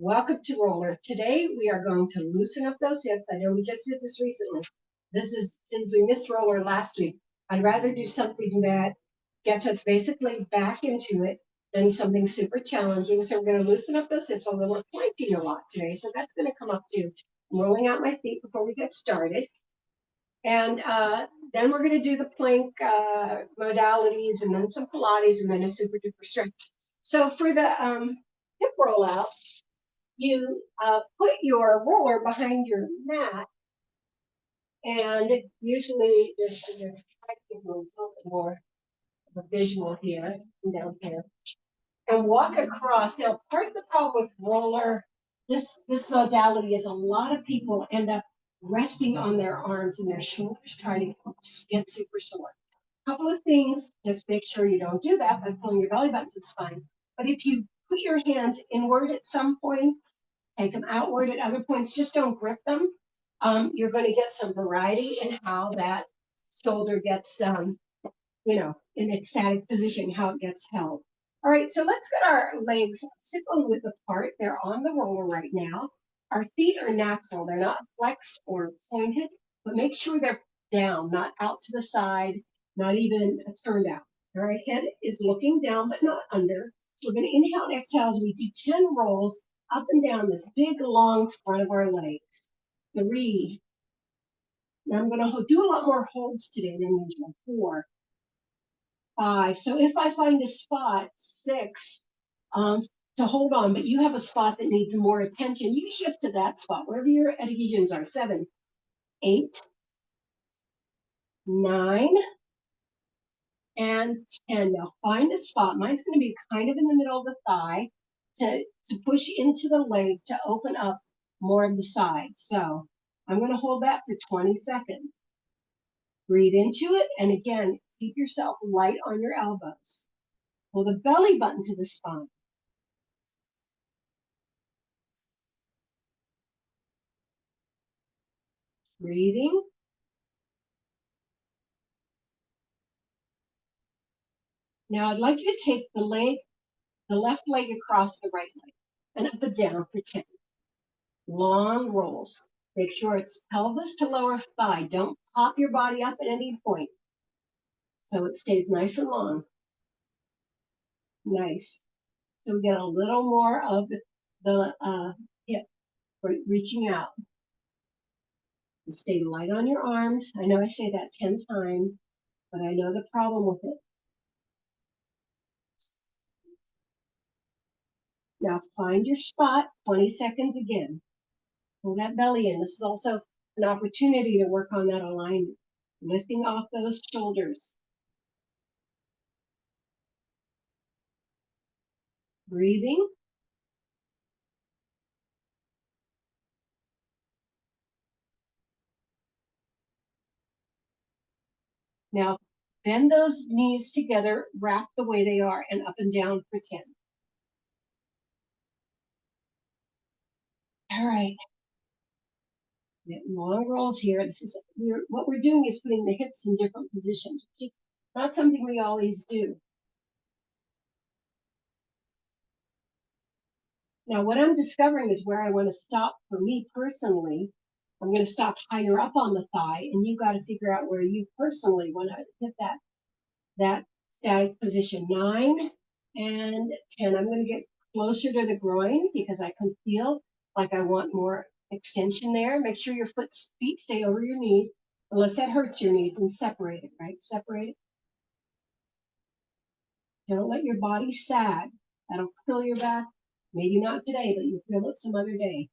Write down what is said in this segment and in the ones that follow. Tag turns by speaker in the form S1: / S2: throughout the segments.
S1: Welcome to roller. Today we are going to loosen up those hips. I know we just did this recently. This is since we missed roller last week. I'd rather do something that gets us basically back into it than something super challenging. So we're going to loosen up those hips, although we're planking a lot today. So that's going to come up too. I'm rolling out my feet before we get started. And then we're going to do the plank modalities and then some Pilates and then a super duper stretch. So for the hip rollout, you put your roller behind your mat, and usually this is a little bit more of a visual here and down here, and walk across. Now, part of the problem with roller, this modality is a lot of people end up resting on their arms and their shoulders, trying to get super sore. A couple of things, just make sure you don't do that by pulling your belly button to the spine. But if you put your hands inward at some points, take them outward at other points, just don't grip them. You're going to get some variety in how that shoulder gets, in its static position, how it gets held. All right, so let's get our legs sit on width apart. They're on the roller right now. Our feet are natural. They're not flexed or pointed, but make sure they're down, not out to the side, not even turned out. All right, head is looking down, but not under. So we're going to inhale and exhale as we do 10 rolls up and down this big, long front of our legs. 3. Now I'm going to do a lot more holds today than usual. 4. 5. So if I find a spot, 6, to hold on, but you have a spot that needs more attention, you shift to that spot, wherever your adhesions are. 7, 8, 9, and 10. Now find a spot. Mine's going to be kind of in the middle of the thigh to push into the leg to open up more of the side. So I'm going to hold that for 20 seconds. Breathe into it, and again, keep yourself light on your elbows. Pull the belly button to the spine. Breathing. Now I'd like you to take the left leg across the right leg and up and down for 10. Long rolls. Make sure it's pelvis to lower thigh. Don't pop your body up at any point. So it stays nice and long. Nice. So we get a little more of the hip reaching out. And stay light on your arms. I know I say that 10 times, but I know the problem with it. Now find your spot, 20 seconds again. Pull that belly in. This is also an opportunity to work on that alignment, lifting off those shoulders. Breathing. Now bend those knees together, wrap the way they are, and up and down for 10. All right. Long rolls here. What we're doing is putting the hips in different positions, which is not something we always do. Now, what I'm discovering is where I want to stop for me personally. I'm going to stop higher up on the thigh, and you've got to figure out where you personally want to hit that static position. 9 and 10. I'm going to get closer to the groin because I can feel like I want more extension there. Make sure your feet stay over your knees, unless that hurts your knees, and separate it, right? Separate it. Don't let your body sag. That'll kill your back. Maybe not today, but you'll feel it some other day.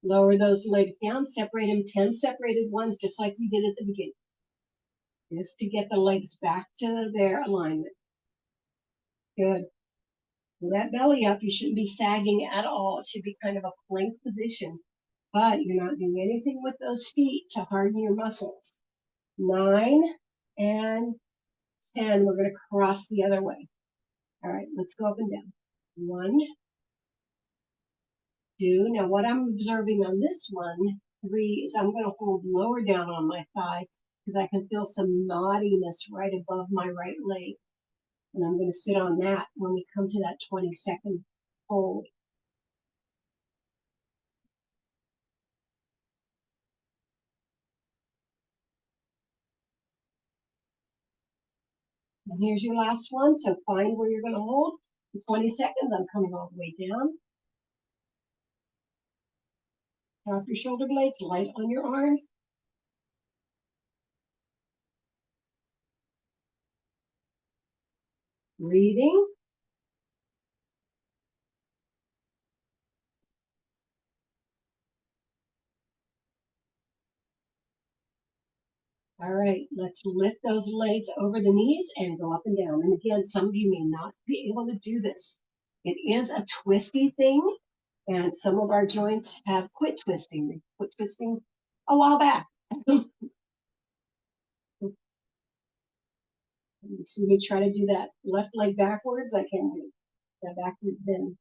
S1: Lower those legs down, separate them 10 separated ones, just like we did at the beginning. Just to get the legs back to their alignment. Good. Pull that belly up. You shouldn't be sagging at all. It should be kind of a plank position, but you're not doing anything with those feet to harden your muscles. 9 and 10. We're going to cross the other way. All right, let's go up and down. 1, 2. Now what I'm observing on this one, 3, is I'm going to hold lower down on my thigh because I can feel some knottiness right above my right leg. And I'm going to sit on that when we come to that 20-second hold. And here's your last one. So find where you're going to hold for 20 seconds. I'm coming all the way down. Drop your shoulder blades, light on your arms. Breathing. All right, let's lift those legs over the knees and go up and down. And again, some of you may not be able to do this. It is a twisty thing, and some of our joints have quit twisting. They quit twisting a while back. You see me try to do that left leg backwards. I can do that backwards bend.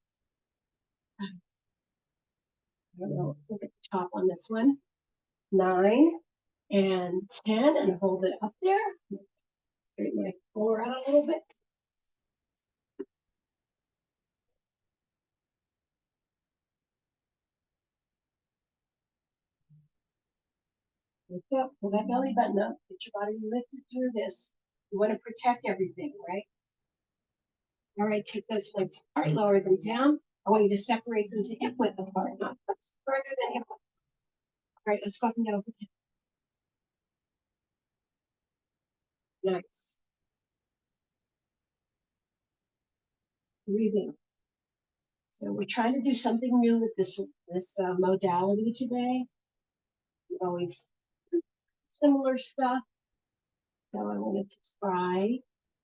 S1: I don't know. Look at the top on this one. 9 and 10, and hold it up there. Straighten my floor out a little bit. Lift up, pull that belly button up, get your body lifted through this. You want to protect everything, right? All right, take those legs apart, lower them down. I want you to separate them to hip width apart, not further than hip width. All right, let's go up and down. Nice. Breathing. So we're trying to do something new with this modality today. We always do similar stuff. So I wanted to try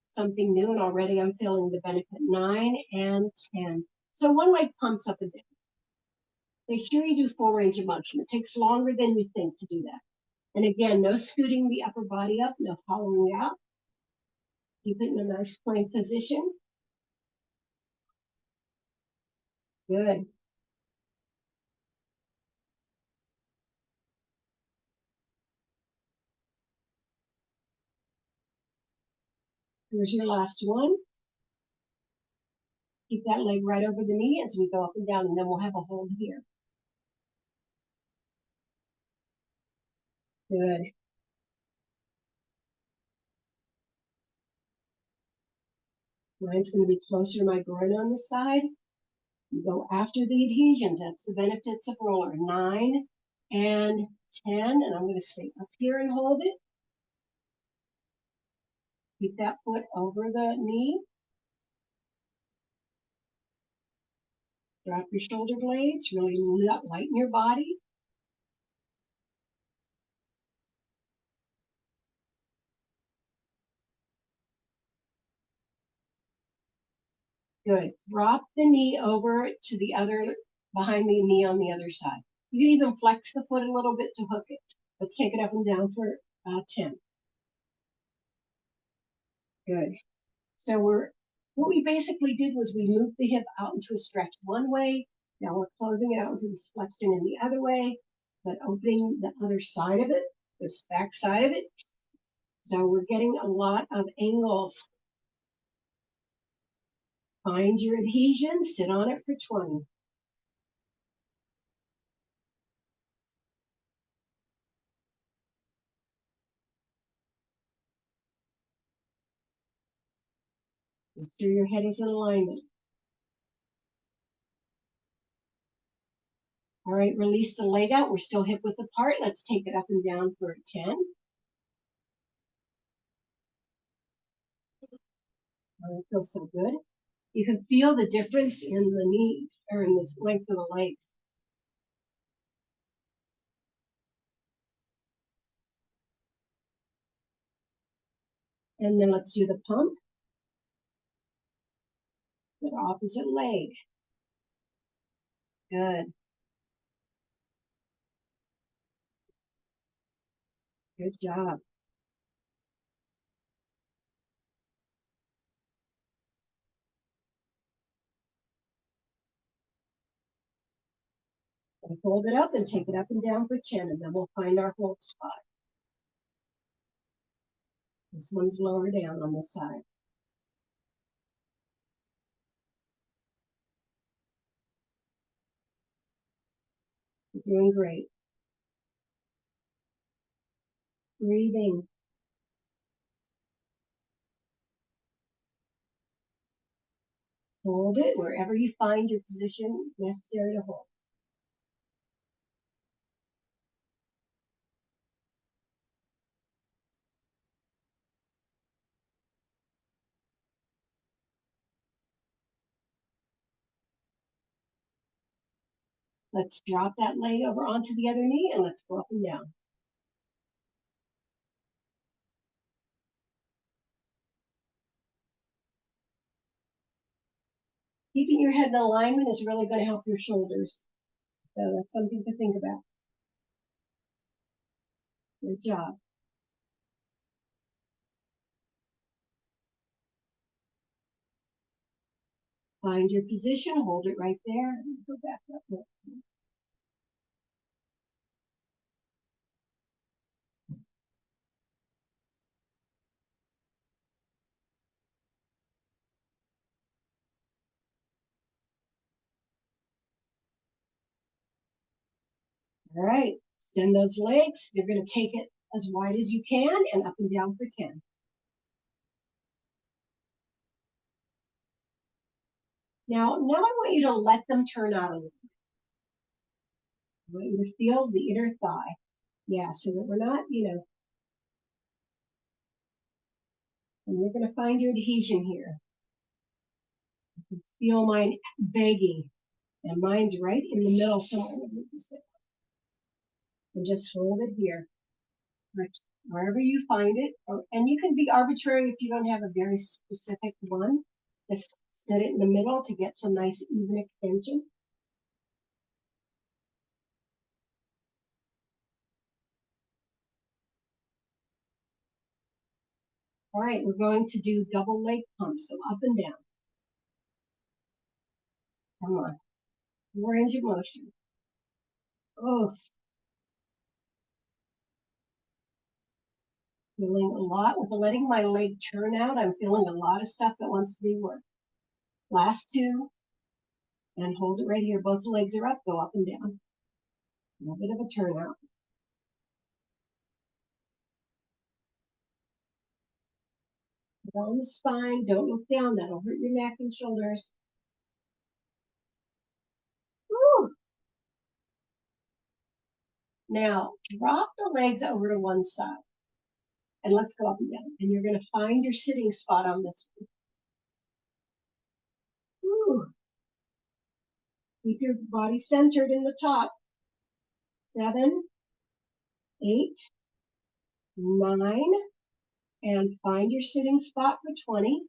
S1: something new, and already I'm feeling the benefit. 9 and 10. So one leg pumps up and down. Make sure you do full range of motion. It takes longer than you think to do that. And again, no scooting the upper body up, no hollowing out. Keep it in a nice plank position. Good. Here's your last one. Keep that leg right over the knee as we go up and down, and then we'll have a hold here. Good. Mine's going to be closer to my groin on this side. You go after the adhesions. That's the benefits of roller. 9 and 10. And I'm going to stay up here and hold it. Keep that foot over the knee. Drop your shoulder blades. Really lighten your body. Good. Drop the knee over to the other, behind the knee on the other side. You can even flex the foot a little bit to hook it. Let's take it up and down for 10. Good. So what we basically did was we moved the hip out into a stretch one way. Now we're closing it out into this flexion in the other way, but opening the other side of it, this back side of it. So we're getting a lot of angles. Find your adhesion, sit on it for 20. Make sure your head is in alignment. All right, release the leg out. We're still hip width apart. Let's take it up and down for 10. Oh, it feels so good. You can feel the difference in the knees or in the length of the legs. And then let's do the pump. The opposite leg. Good. Good job. And fold it up and take it up and down for 10, and then we'll find our hold spot. This one's lower down on this side. You're doing great. Breathing. Hold it wherever you find your position necessary to hold. Let's drop that leg over onto the other knee and let's go up and down. Keeping your head in alignment is really going to help your shoulders. So that's something to think about. Good job. Find your position, hold it right there, and go back up. All right, extend those legs. You're going to take it as wide as you can and up and down for 10. Now I want you to let them turn out a little bit. I want you to feel the inner thigh. Yeah, so that we're not, and you're going to find your adhesion here. You can feel mine begging, and mine's right in the middle somewhere. And just hold it here, wherever you find it. And you can be arbitrary if you don't have a very specific one. Just set it in the middle to get some nice even extension. All right, we're going to do double leg pumps, so up and down. Come on, more range of motion. Oh, feeling a lot with letting my leg turn out. I'm feeling a lot of stuff that wants to be worked. Last two, and hold it right here. Both legs are up, go up and down. A little bit of a turnout. On the spine, don't look down, that'll hurt your neck and shoulders. Woo. Now, drop the legs over to one side. And let's go up and down. And you're going to find your sitting spot on this one. Woo. Keep your body centered in the top. 7, 8, 9, and find your sitting spot for 20.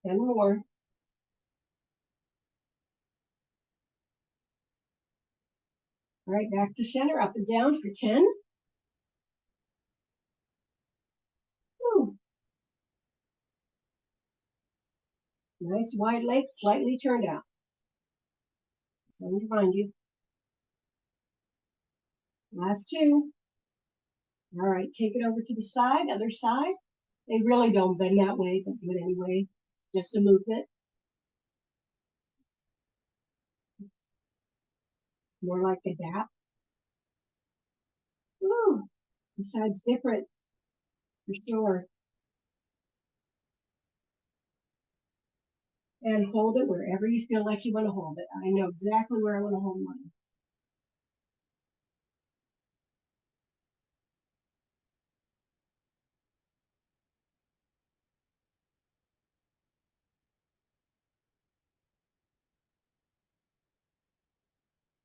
S1: And more. All right, back to center, up and down for 10. Woo. Nice wide legs, slightly turned out. Trying to find you. Last two. All right, take it over to the side, other side. They really don't bend that way, but do it anyway. Just a movement. More like a dap. Ooh, the side's different, for sure. And hold it wherever you feel like you want to hold it. I know exactly where I want to hold mine.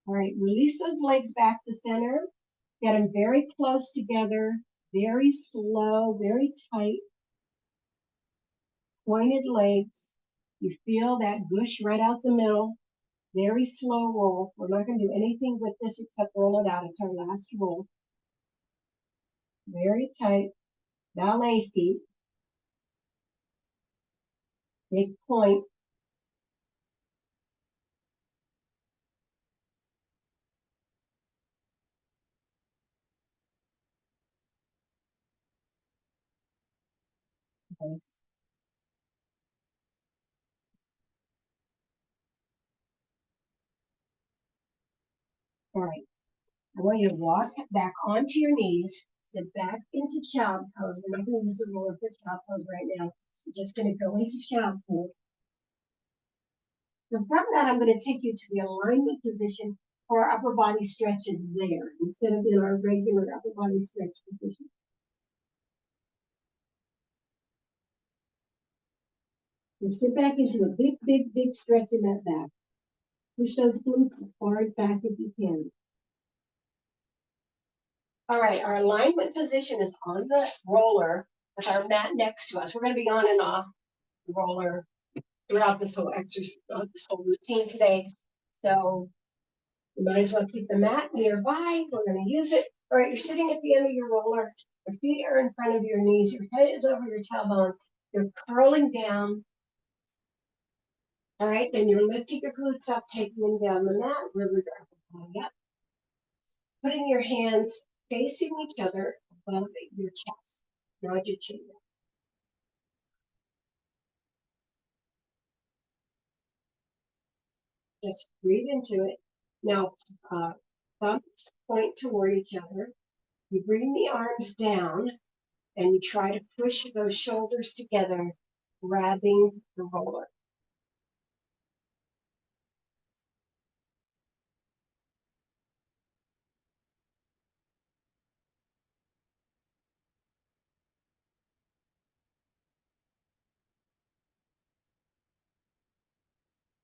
S1: All right, release those legs back to center. Get them very close together, very slow, very tight. Pointed legs. You feel that gush right out the middle. Very slow roll. We're not going to do anything with this except roll it out. It's our last roll. Very tight. Ballet feet. Big point. place. All right. I want you to walk back onto your knees, sit back into child pose. We're not going to use the roller for child pose right now. We're just going to go into child pose. And from that, I'm going to take you to the alignment position for our upper body stretches there, instead of in our regular upper body stretch position. And sit back into a big, big, big stretch in that back. Push those glutes as far back as you can. All right, our alignment position is on the roller with our mat next to us. We're going to be on and off the roller throughout this whole exercise, this whole routine today. So you might as well keep the mat nearby. We're going to use it. All right, you're sitting at the end of your roller. Your feet are in front of your knees. Your head is over your tailbone. You're curling down. All right, then you're lifting your glutes up, taking them down the mat, really going up. Putting your hands facing each other above your chest, not your chin. Just breathe into it. Now, thumbs point toward each other. You bring the arms down and you try to push those shoulders together, grabbing the roller.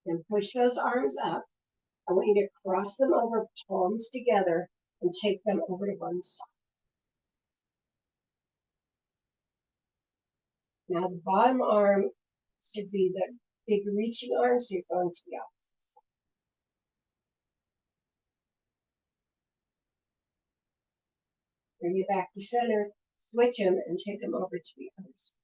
S1: And push those arms up. I want you to cross them over, palms together, and take them over to one side. Now the bottom arm should be the big reaching arm, so you're going to the opposite side. Bring it back to center, switch them, and take them over to the other side.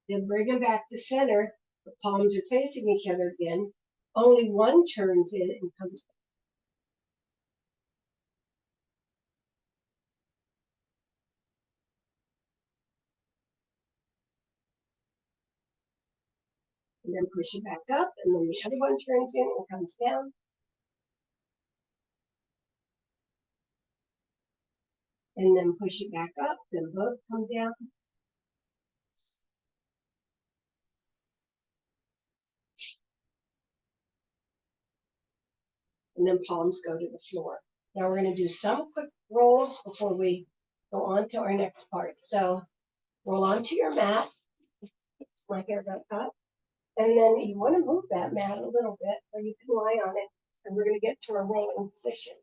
S1: Then bring them back to center. The palms are facing each other again. Only one turns in and comes down. And then push it back up, and then the other one turns in and comes down. And then push it back up, then both come down. And then palms go to the floor. Now we're going to do some quick rolls before we go on to our next part. So roll onto your mat. Oops, my hair got caught. And then you want to move that mat a little bit, or you can lie on it. And we're going to get to a rolling position.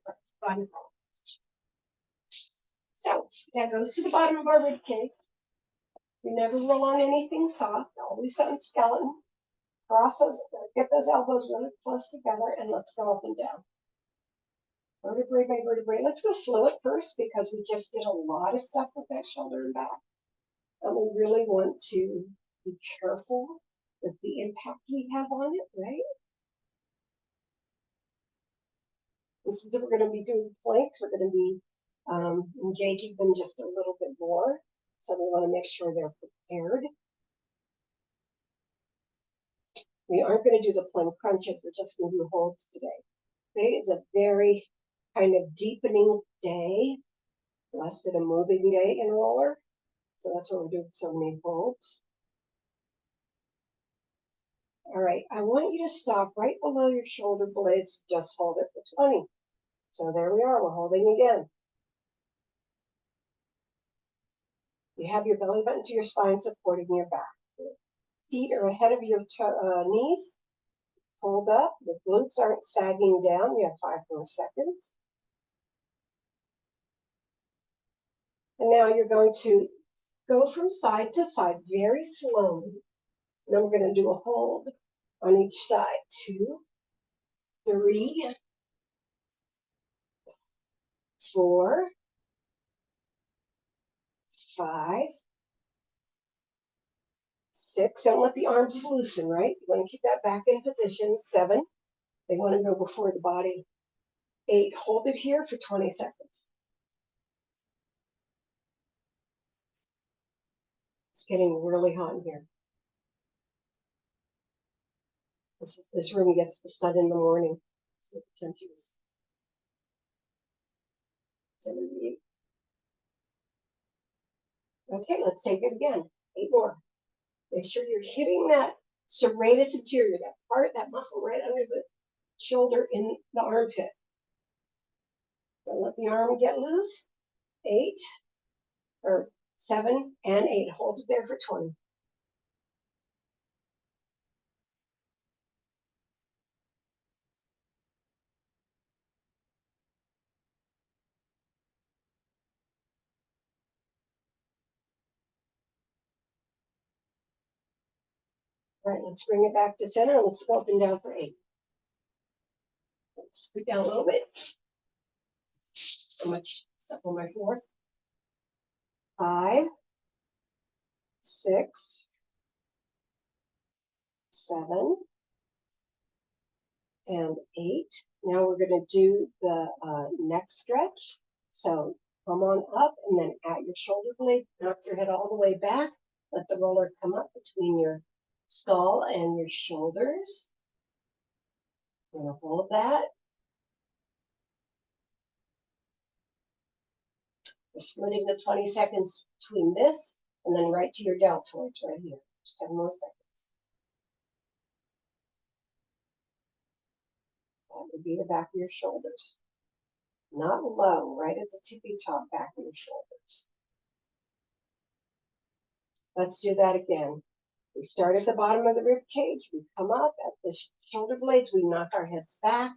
S1: Body roll. So that goes to the bottom of our rib cage. We never roll on anything soft, always on skeleton. Cross those, get those elbows really close together, and let's go up and down. Vertebrae by vertebrae. Let's go slow at first because we just did a lot of stuff with that shoulder and back. And we really want to be careful with the impact we have on it, right? And since we're going to be doing planks, we're going to be engaging them just a little bit more. So we want to make sure they're prepared. We aren't going to do the plank crunches. We're just going to do holds today. Today is a very kind of deepening day, less than a moving day in roller. So that's why we're doing so many holds. All right, I want you to stop right below your shoulder blades. Just hold it for 20. So there we are, we're holding again. You have your belly button to your spine supporting your back. Feet are ahead of your knees. Hold up, the glutes aren't sagging down. You have 5 more seconds. And now you're going to go from side to side very slowly. Then we're going to do a hold on each side. 2, 3, 4, 5, 6. Don't let the arms loosen, right? You want to keep that back in position. 7. They want to go before the body. 8, hold it here for 20 seconds. It's getting really hot in here. This room gets the sun in the morning. Let's get the temperatures. 78. Okay, let's take it again. 8 more. Make sure you're hitting that serratus anterior, that part, that muscle right under the shoulder in the armpit. Don't let the arm get loose. 8 or 7 and 8. Hold it there for 20. All right, let's bring it back to center and let's go up and down for 8. Let's scoot down a little bit. So much stuff on my floor. 5, 6, 7, and 8. Now we're going to do the neck stretch. So come on up and then at your shoulder blade, knock your head all the way back. Let the roller come up between your skull and your shoulders. We're going to hold that. We're splitting the 20 seconds between this and then right to your deltoids right here. Just 10 more seconds. That would be the back of your shoulders. Not low, right at the tippy top back of your shoulders. Let's do that again. We start at the bottom of the rib cage. We come up at the shoulder blades. We knock our heads back.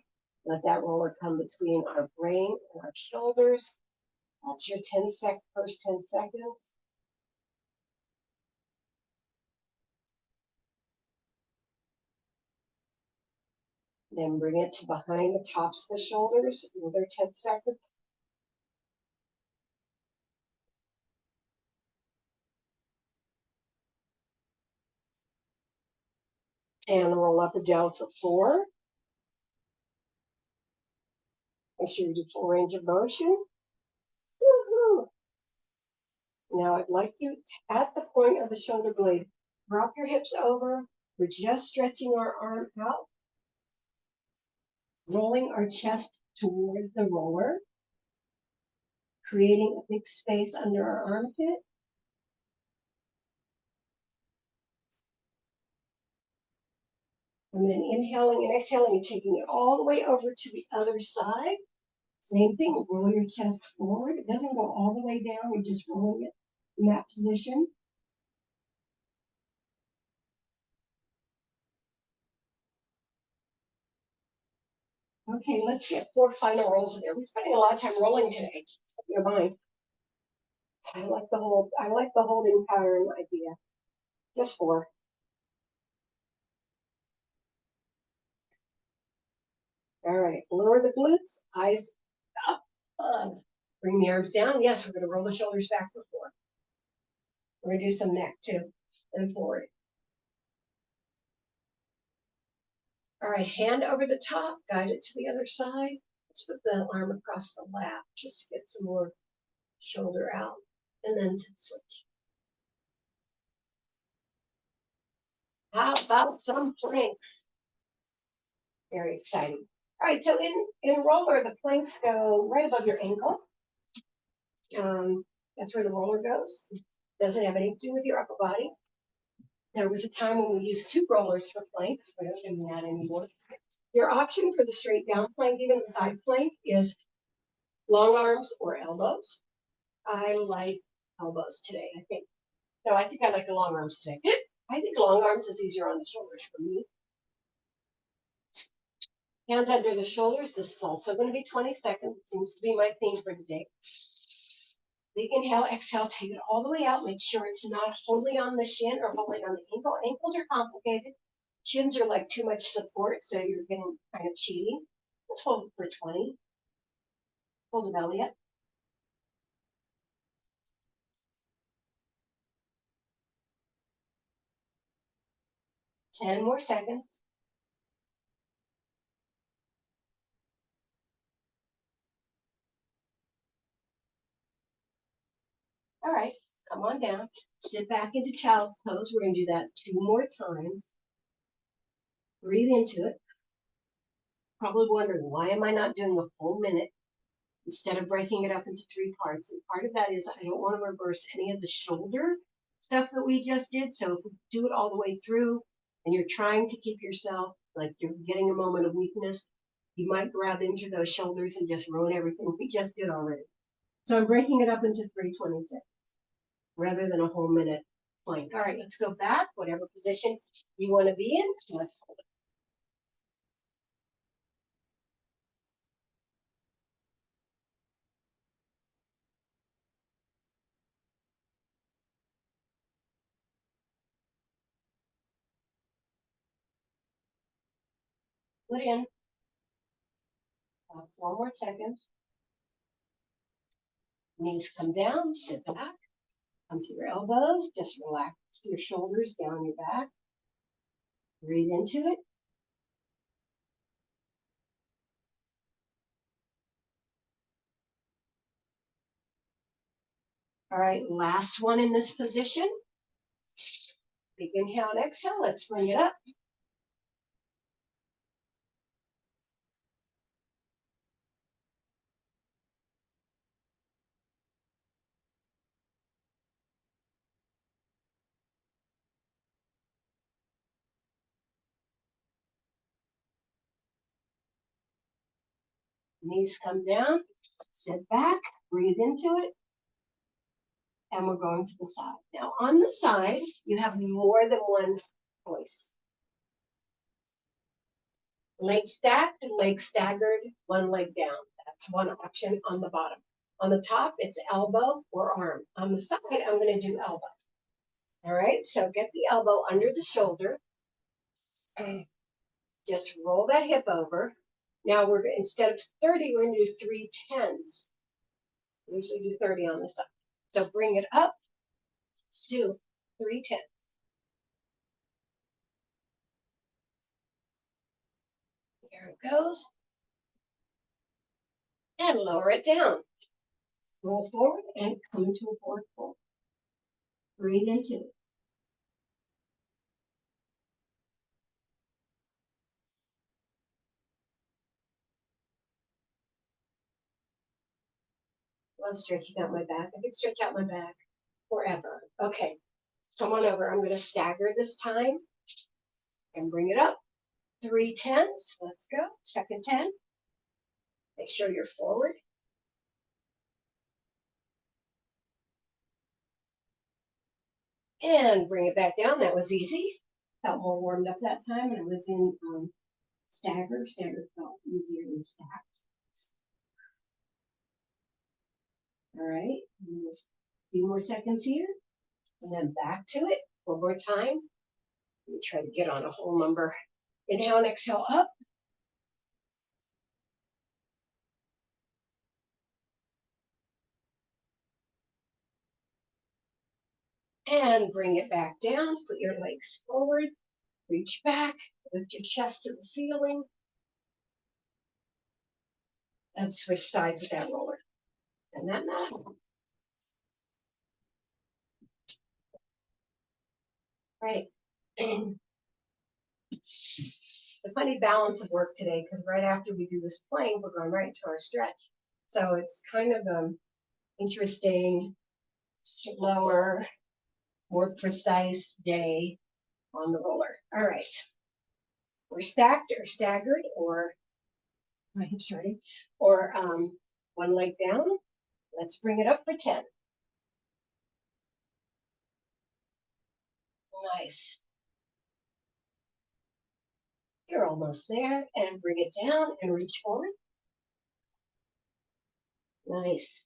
S1: Let that roller come between our brain and our shoulders. That's your first 10 seconds. Then bring it to behind the tops of the shoulders. Another 10 seconds. And roll up and down for 4. Make sure you do full range of motion. Woohoo! Now I'd like you to, at the point of the shoulder blade, drop your hips over. We're just stretching our arm out, rolling our chest towards the roller, creating a big space under our armpit. And then inhaling and exhaling and taking it all the way over to the other side. Same thing, roll your chest forward. It doesn't go all the way down, you're just rolling it in that position. Okay, let's get 4 final rolls in there. We're spending a lot of time rolling today. Keep your mind. I like the holding pattern idea. Just 4. All right, lower the glutes, eyes up. Bring the arms down. Yes, we're going to roll the shoulders back for 4. We're going to do some neck too, and forward. All right, hand over the top, guide it to the other side. Let's put the arm across the lap, just to get some more shoulder out, and then to switch. How about some planks? Very exciting. All right, so in roller, the planks go right above your ankle. That's where the roller goes. Doesn't have anything to do with your upper body. There was a time when we used 2 rollers for planks. We don't do that anymore. Your option for the straight down plank, even the side plank, is long arms or elbows. I like elbows today, I think. No, I think I like the long arms today. I think long arms is easier on the shoulders for me. Hands under the shoulders. This is also going to be 20 seconds. It seems to be my theme for today. Big inhale, exhale, take it all the way out. Make sure it's not wholly on the shin or wholly on the ankle. Ankles are complicated. Shins are like too much support, so you're getting kind of cheating. Let's hold it for 20. Hold the belly up. 10 more seconds. All right, come on down. Sit back into child's pose. We're going to do that 2 more times. Breathe into it. Probably wondering, why am I not doing a full minute instead of breaking it up into 3 parts? And part of that is I don't want to reverse any of the shoulder stuff that we just did. So if we do it all the way through and you're trying to keep yourself, like you're getting a moment of weakness, you might grab into those shoulders and just ruin everything we just did already. So I'm breaking it up into 326 rather than a whole minute plank. All right, let's go back, whatever position you want to be in. Let's hold it. Put in 4 more seconds. Knees come down, sit back, come to your elbows, just relax your shoulders down your back. Breathe into it. All right, last one in this position. Big inhale and exhale. Let's bring it up. Knees come down, sit back, breathe into it, and we're going to the side. Now, on the side, you have more than one choice. Leg stacked, leg staggered, one leg down. That's one option on the bottom. On the top, it's elbow or arm. On the side, I'm going to do elbow. All right, so get the elbow under the shoulder. And just roll that hip over. Now we're instead of 30, we're going to do 3 10s. We usually do 30 on the side. So bring it up. Let's do 3 10s. There it goes. And lower it down. Roll forward and come into a forward fold. Breathe into it. Love stretching out my back. I could stretch out my back forever. Okay, come on over. I'm going to stagger this time and bring it up. 3 10s. Let's go. Second 10. Make sure you're forward. And bring it back down. That was easy. Felt more warmed up that time, and it was in stagger. Stagger felt easier than stacked. All right, a few more seconds here, and then back to it. One more time. Let me try to get on a whole number. Inhale and exhale up. And bring it back down. Put your legs forward. Reach back. Lift your chest to the ceiling. And switch sides with that roller. And that mat. Right. And the funny balance of work today, because right after we do this plank, we're going right into our stretch. So it's kind of interesting, slower, more precise day on the roller. All right. We're stacked or staggered or my hips ready, or one leg down. Let's bring it up for 10. Nice. You're almost there. And bring it down and reach forward. Nice.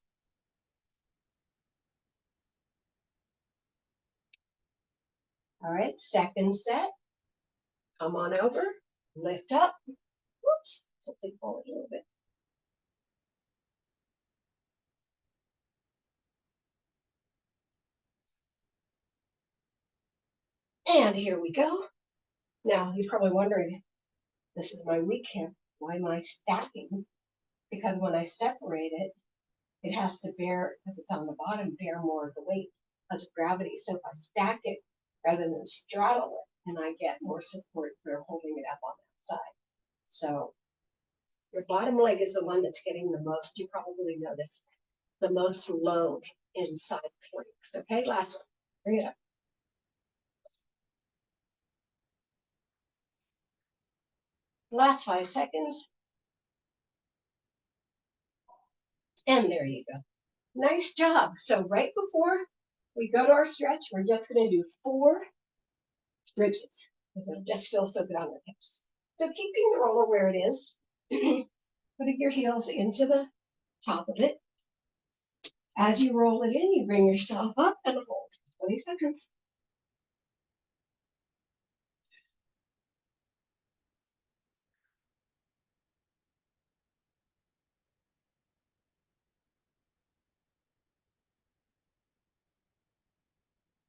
S1: All right, second set. Come on over, lift up. Whoops, something forward a little bit. And here we go. Now, you're probably wondering, this is my weak hip. Why am I stacking? Because when I separate it, it has to bear, because it's on the bottom, bear more of the weight because of gravity. So if I stack it rather than straddle it, then I get more support for holding it up on that side. So your bottom leg is the one that's getting the most. You probably notice the most load inside planks. Okay, last one. Bring it up. Last 5 seconds. And there you go. Nice job. So right before we go to our stretch, we're just going to do 4 bridges because it'll just feel so good on the hips. So keeping the roller where it is, putting your heels into the top of it. As you roll it in, you bring yourself up and hold. 20 seconds.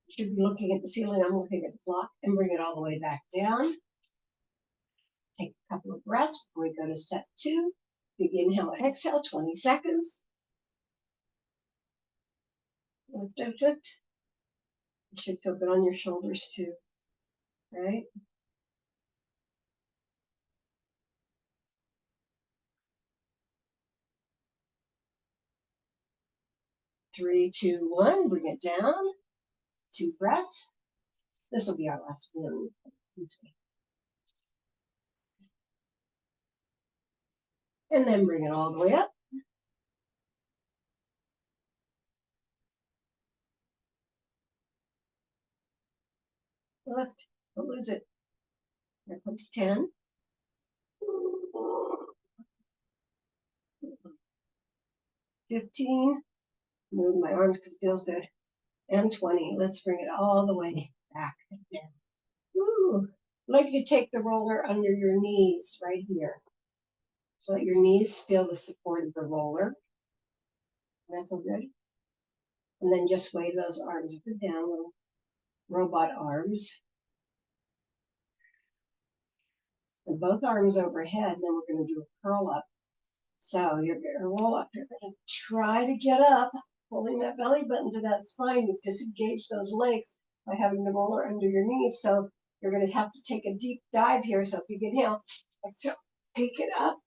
S1: You should be looking at the ceiling. I'm looking at the clock, and bring it all the way back down. Take a couple of breaths before we go to set 2. Big inhale, exhale, 20 seconds. Lift, lift, lift. You should feel good on your shoulders too, right? 3, 2, 1. Bring it down. 2 breaths. This will be our last one. And then bring it all the way up. Lift. Don't lose it. Here comes 10. 15. Move my arms because it feels good. And 20. Let's bring it all the way back again. Woo. I'd like you to take the roller under your knees right here. So let your knees feel the support of the roller. That feel good? And then just wave those arms up and down, little robot arms. And both arms overhead, and then we're going to do a curl up. So you're going to roll up. You're going to try to get up, holding that belly button to that spine. You disengage those legs by having the roller under your knees. So you're going to have to take a deep dive here. So if you inhale, exhale, take it up,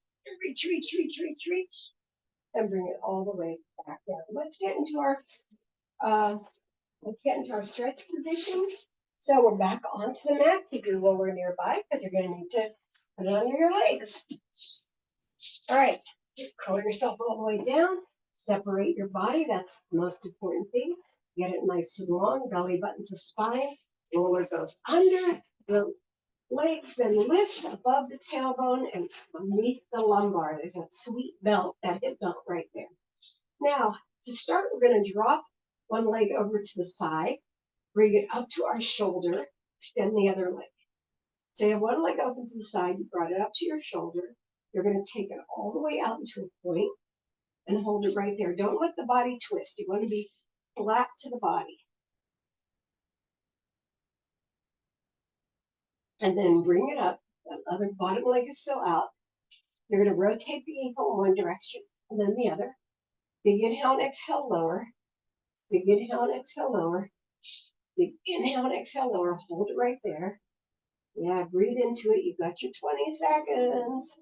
S1: reach, reach, reach, reach, reach, and bring it all the way back down. Let's get into our stretch position. So we're back onto the mat. Keep your roller nearby because you're going to need to put it under your legs. All right, curl yourself all the way down. Separate your body. That's the most important thing. Get it nice and long, belly button to spine. Roller goes under the legs, then lift above the tailbone and underneath the lumbar. There's that sweet belt, that hip belt right there. Now, to start, we're going to drop one leg over to the side, bring it up to our shoulder, extend the other leg. So you have one leg open to the side, you brought it up to your shoulder. You're going to take it all the way out into a point and hold it right there. Don't let the body twist. You want to be flat to the body. And then bring it up. The other bottom leg is still out. You're going to rotate the ankle in one direction and then the other. Big inhale and exhale, lower. Big inhale and exhale, lower. Big inhale and exhale, lower. Hold it right there. Yeah, breathe into it. You've got your 20 seconds.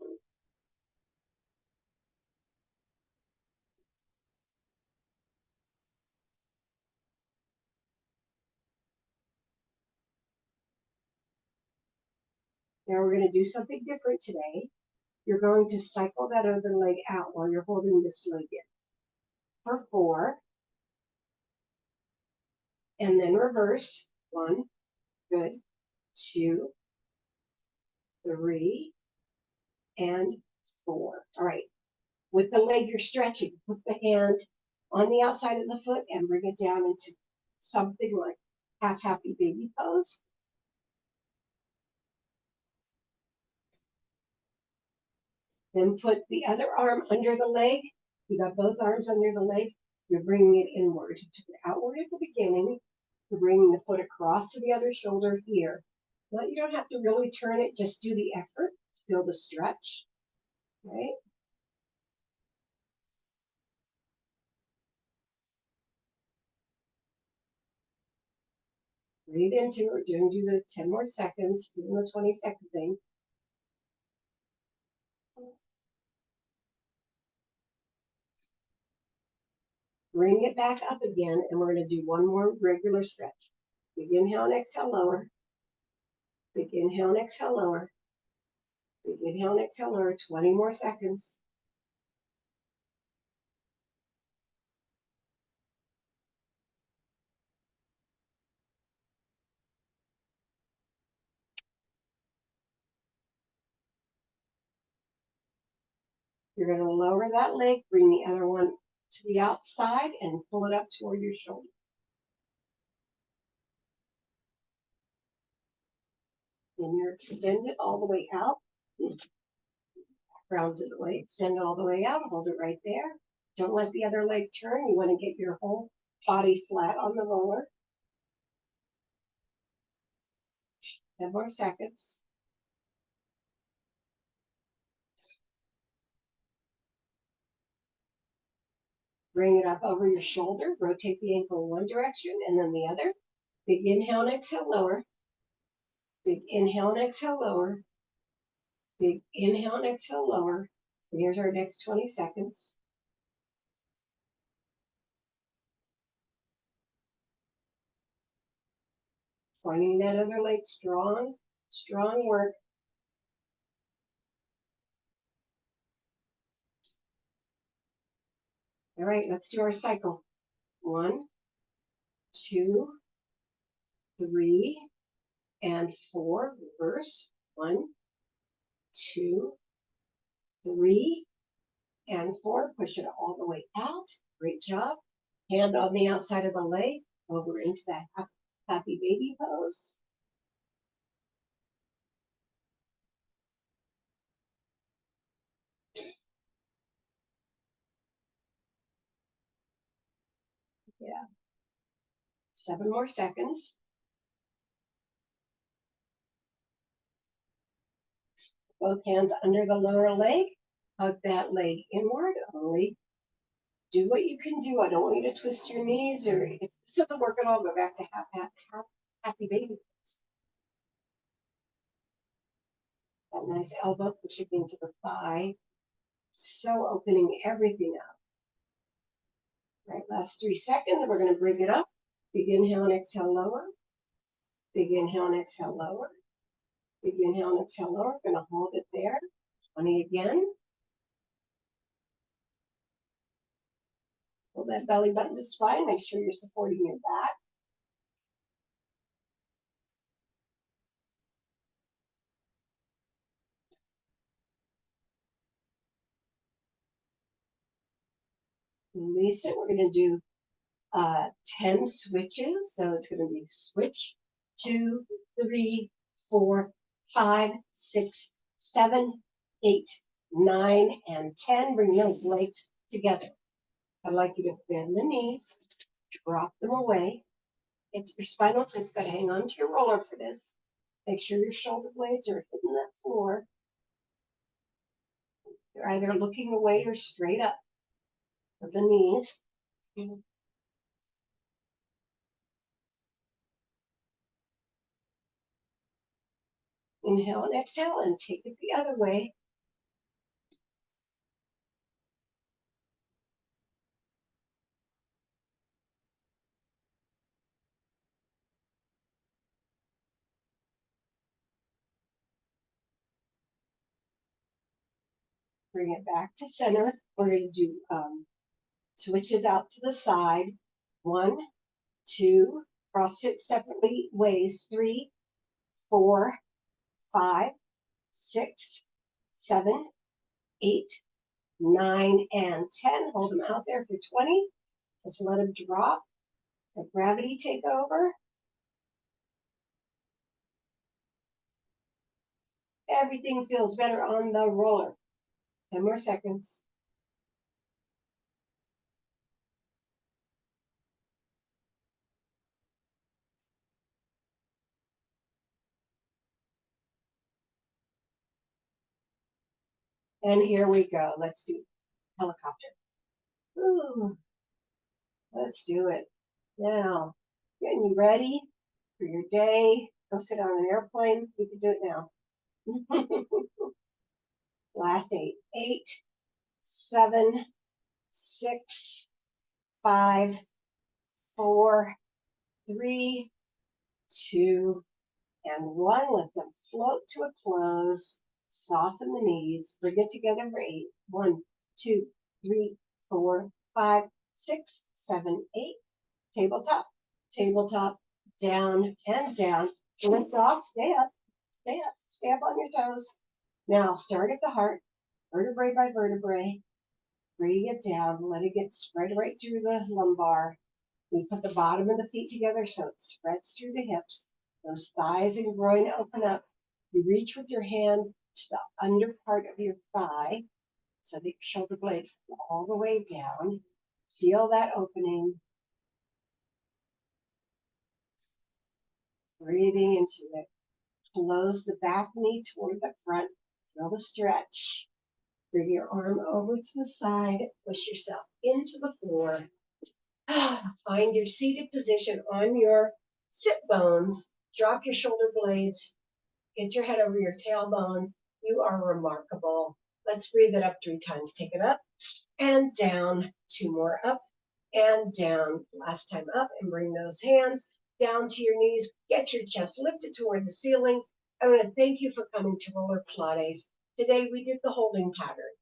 S1: Now we're going to do something different today. You're going to cycle that other leg out while you're holding this leg in. For 4. And then reverse. 1. Good. 2. 3. And 4. All right. With the leg you're stretching, put the hand on the outside of the foot and bring it down into something like half happy baby pose. Then put the other arm under the leg. You got both arms under the leg. You're bringing it inward. You took it outward at the beginning. You're bringing the foot across to the other shoulder here. Now, you don't have to really turn it. Just do the effort to feel the stretch. Right? Breathe into it. Do the 10 more seconds. Do the 20-second thing. Bring it back up again, and we're going to do one more regular stretch. Big inhale and exhale, lower. Big inhale and exhale, lower. Big inhale and exhale, lower. 20 more seconds. You're going to lower that leg, bring the other one to the outside, and pull it up toward your shoulder. Then you're extended all the way out. Rounds it away, extend it all the way out, hold it right there. Don't let the other leg turn. You want to get your whole body flat on the roller. 10 more seconds. Bring it up over your shoulder. Rotate the ankle in one direction and then the other. Big inhale and exhale, lower. Big inhale and exhale, lower. Big inhale and exhale, lower. And here's our next 20 seconds. Pointing that other leg strong. Strong work. All right, let's do our cycle. 1, 2, 3, and 4. Reverse. 1, 2, 3, and 4. Push it all the way out. Great job. Hand on the outside of the leg over into that happy baby pose. Yeah. 7 more seconds. Both hands under the lower leg. Hug that leg inward. Only do what you can do. I don't want you to twist your knees, or if this doesn't work at all, go back to happy baby pose. That nice elbow pushing into the thigh. So opening everything up. Right, last 3 seconds. We're going to bring it up. Big inhale and exhale, lower. Big inhale and exhale, lower. Big inhale and exhale, lower. We're going to hold it there. 20 again. Pull that belly button to spine. Make sure you're supporting your back. Release it. We're going to do 10 switches. So it's going to be switch 2, 3, 4, 5, 6, 7, 8, 9, and 10. Bring those legs together. I'd like you to bend the knees, drop them away. It's your spinal twist. Got to hang on to your roller for this. Make sure your shoulder blades are hitting that floor. You're either looking away or straight up for the knees. Inhale and exhale and take it the other way. Bring it back to center. We're going to do switches out to the side. 1, 2, cross 6 separately ways. 3, 4, 5, 6, 7, 8, 9, and 10. Hold them out there for 20. Just let them drop. Let gravity take over. Everything feels better on the roller. 10 more seconds. And here we go. Let's do helicopter. Ooh, let's do it. Now, getting you ready. for your day. Go sit on an airplane. You can do it now. Last 8. 8, 7, 6, 5, 4, 3, 2, and 1. Let them float to a close. Soften the knees. Bring it together for 8. 1, 2, 3, 4, 5, 6, 7, 8. Tabletop, tabletop, down and down. Lift off, stay up, stay up, stay up on your toes. Now start at the heart, vertebrae by vertebrae. Bring it down, let it get spread right through the lumbar. We put the bottom of the feet together so it spreads through the hips. Those thighs and groin open up. You reach with your hand to the under part of your thigh so the shoulder blades go all the way down. Feel that opening. Breathing into it. Close the back knee toward the front. Feel the stretch. Bring your arm over to the side. Push yourself into the floor. Find your seated position on your sit bones. Drop your shoulder blades. Get your head over your tailbone. You are remarkable. Let's breathe it up 3 times. Take it up and down. 2 more up and down. Last time up, and bring those hands down to your knees. Get your chest lifted toward the ceiling. I want to thank you for coming to Roller Pilates. Today we did the holding pattern.